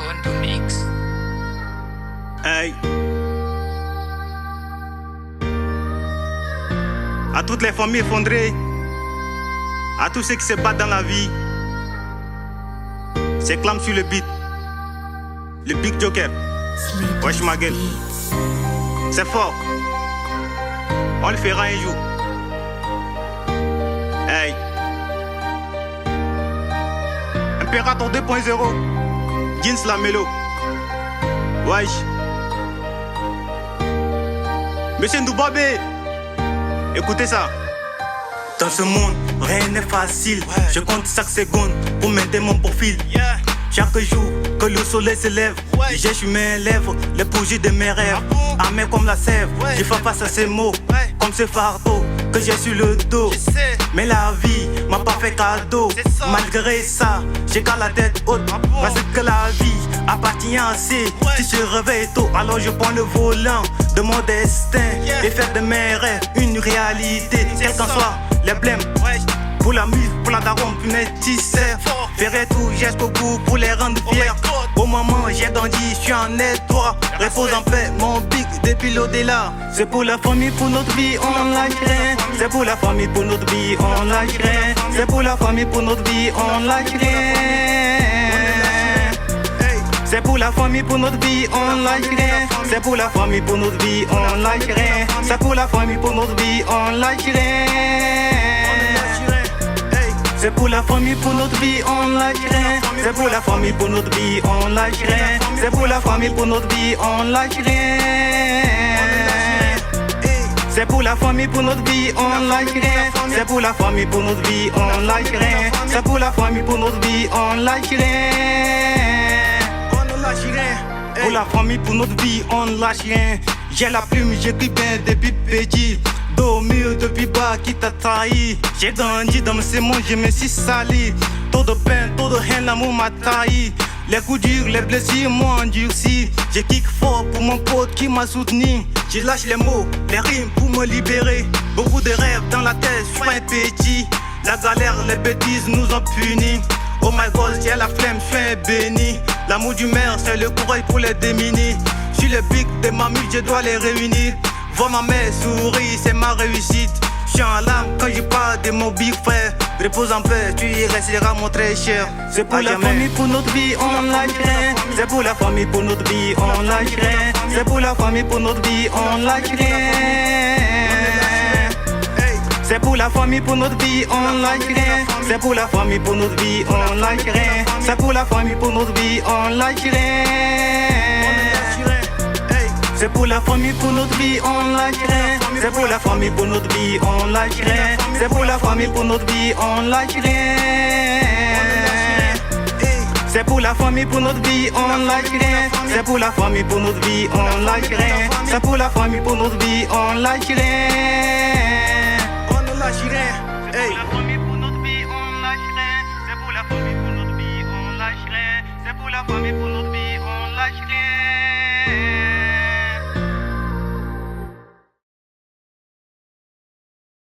on the mix. Hey. À toutes les familles effondrées, à tous ceux qui se battent dans la vie, c'est Clam sur le beat, le Big Joker. Wesh ma gueule, c'est fort, on le fera un jour. Hey. Imperator 2.0, Jeans la mélo. Wesh. Monsieur Ndoubabé, écoutez ça. Dans ce monde, rien n'est facile. Je compte chaque seconde pour m'aider mon profil. Chaque jour que le soleil se lève, j'ai sur mes lèvres les bougies de mes rêves. Amers comme la sève, je fais face à ces mots, comme ce fardeau que j'ai sur le dos. Mais la vie m'a pas fait cadeau. Malgré ça, j'ai qu'à la tête haute. Parce que la vie appartient à ces. Si je réveille tôt, alors je prends le volant de mon destin et faire de mes rêves une réalité. Quel qu'en soit les blèmes, pour la musique, pour la daronne, pour mes tisseurs. Ferai tout jusqu'au bout pour les rendre fiers. Au moment j'ai grandi, je suis en étroit. Repose en paix, mon big depuis l'au-delà. C'est pour la famille, pour notre vie, on lâche rien. C'est pour la famille, pour notre vie, on lâche rien. C'est pour la famille, pour notre vie, on lâche rien. C'est pour la famille, pour notre vie, on lâche rien. C'est pour la famille, pour notre vie, on lâche rien. C'est pour la famille, pour notre vie, on lâche rien. C'est pour la famille, pour notre vie, on lâche rien. C'est pour la famille, pour notre vie, on lâche rien. C'est pour la famille, pour notre vie, on lâche rien. C'est pour la famille, pour notre vie, on lâche rien. C'est pour la famille, pour notre vie, on lâche rien. C'est pour la famille, pour notre vie, on lâche rien. Pour la famille, pour notre vie, on lâche rien. J'ai la plume, j'écris bien depuis petit. Dormir depuis bas qui t'a trahi. J'ai grandi dans ces mondes, je me suis sali. Trop de peine, trop de haine, l'amour m'a trahi. Les coups durs, les blessures m'ont endurci. J'ai kick fort pour mon pote qui m'a soutenu. Je lâche les mots, les rimes pour me libérer. Beaucoup de rêves dans la tête, je suis un petit. La galère, les bêtises nous ont punis. Oh my god, j'ai la flemme, je suis un béni. L'amour du maire, c'est le courage pour les démunis. Je suis le big de ma musique, je dois les réunir. Voir ma mère sourire, c'est ma réussite. Je suis en larmes quand je parle de mon big frère. Repose en paix, tu y resteras mon très cher. C'est pour la famille, pour notre vie, on lâche rien. C'est pour la famille, pour notre vie, on lâche rien. C'est pour la famille, pour notre vie, on lâche rien. C'est pour la famille, pour notre vie, on lâche rien. C'est pour la famille, pour notre vie, on lâche rien. C'est pour la famille, pour notre vie, on lâche rien. C'est pour la famille, pour notre vie, on lâche rien. C'est pour la famille, pour notre vie, on lâche rien. C'est pour la famille, pour notre vie, on lâche rien. C'est pour la famille, pour notre vie, on lâche rien. C'est pour la famille, pour notre vie, on lâche rien. C'est pour la famille, pour notre vie, on lâche rien. On ne lâche rien. C'est pour la famille, pour notre vie, on lâche rien. C'est pour la famille, pour notre vie, on lâche rien. C'est pour la famille, pour